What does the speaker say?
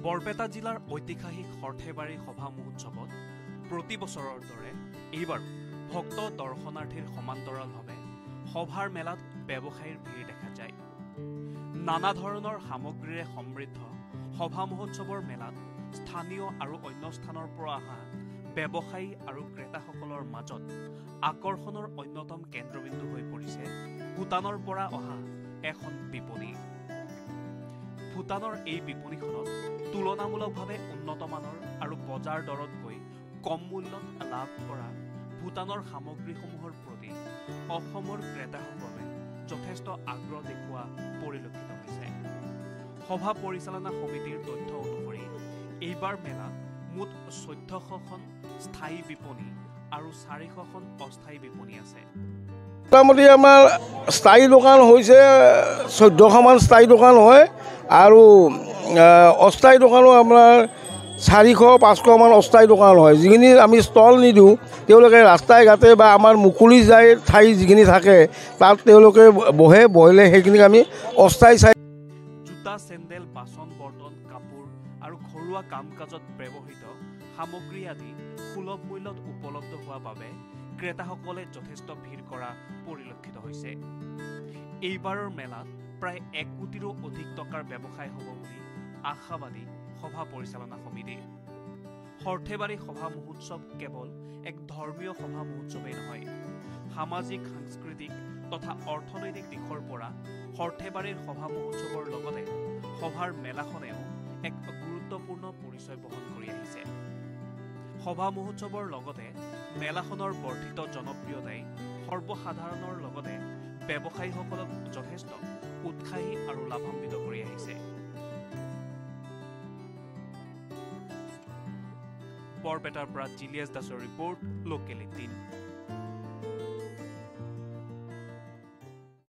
বৰপেটা জিলাৰ ঐতিহাসিক সৰ্থেবাৰী সভা মহোৎসৱত প্ৰতি বছৰৰ দৰে এইবাৰ ভক্ত দৰ্শনাৰ্থীৰ সমান্তৰালভাৱে সভাৰ মেলাত ব্যৱসায়ীৰ ভিৰ দেখা যায়। নানা ধৰণৰ সামগ্ৰীৰে সমৃদ্ধ সভা মহোৎসৱৰ মেলাত স্থানীয় আৰু অন্য স্থানৰ পৰা অহা ব্যৱসায়ী আৰু ক্ৰেতাসকলৰ মাজত আকৰ্ষণৰ অন্যতম কেন্দ্ৰবিন্দু হৈ পৰিছে ভূটানৰ পৰা অহা এখন বিপণী। ভূটানৰ এই বিপণীখনত তুলনামূলকভাৱে উন্নতমানৰ আৰু বজাৰ দৰতকৈ কম মূল্যত লাভ কৰা ভূটানৰ সামগ্ৰীসমূহৰ প্ৰতি অসমৰ ক্ৰেতাসকলে যথেষ্ট আগ্ৰহ দেখুওৱা পৰিলক্ষিত হৈছে। সভা পৰিচালনা সমিতিৰ তথ্য অনুসৰি এইবাৰ মেলাত মুঠ ১৪০০খন স্থায়ী বিপণী আৰু ৪০০খন অস্থায়ী বিপণী আছে। মোটামুটি আমাৰ স্থায়ী দোকান হৈছে ১৪০০মান স্থায়ী দোকান হয় আৰু অস্থায়ী দোকানো আপোনাৰ ৪০০-৫০০মান অস্থায়ী দোকান হয়। যিখিনি আমি ষ্টল নিদিওঁ তেওঁলোকে ৰাস্তাই ঘাটে বা আমাৰ মুকলি যায় ঠাই যিখিনি থাকে তাত তেওঁলোকে বহিলে সেইখিনিক আমি অস্থায়ী চাই। জোতা, চেণ্ডেল, বাচন বৰ্তন, কাপোৰ আৰু ঘৰুৱা কাম কাজত ব্যৱহৃত সামগ্ৰী আদি সুলভ মূল্যত উপলব্ধ হোৱা বাবে ক্ৰেতাসকলে যথেষ্ট ভিৰ কৰা পৰিলক্ষিত হৈছে। এইবাৰৰ মেলাত প্ৰায় ১ কোটিৰো অধিক টকাৰ ব্যৱসায় হ'ব বুলি আশাবাদী সভা পৰিচালনা সমিতি। সৰ্থেবাৰী সভা মহোৎসৱ কেৱল এক ধৰ্মীয় সভা মহোৎসৱেই নহয়, সামাজিক, সাংস্কৃতিক তথা অৰ্থনৈতিক দিশৰ পৰা সৰ্থেবাৰীৰ সভা মহোৎসৱৰ লগতে সভাৰ মেলাখনেও এক গুৰুত্বপূৰ্ণ পৰিচয় বহন কৰি আহিছে। সভা মহোৎসৱৰ লগতে মেলাখনৰ বৰ্ধিত জনপ্ৰিয়তাই সৰ্বসাধাৰণৰ লগতে ব্যৱসায়ীসকলক যথেষ্ট উৎসাহী আৰু লাভান্বিত কৰি আহিছে। বৰপেটাৰ পৰা জিলিয়াছ দাসৰ ৰিপৰ্ট, লোকেল ১৮।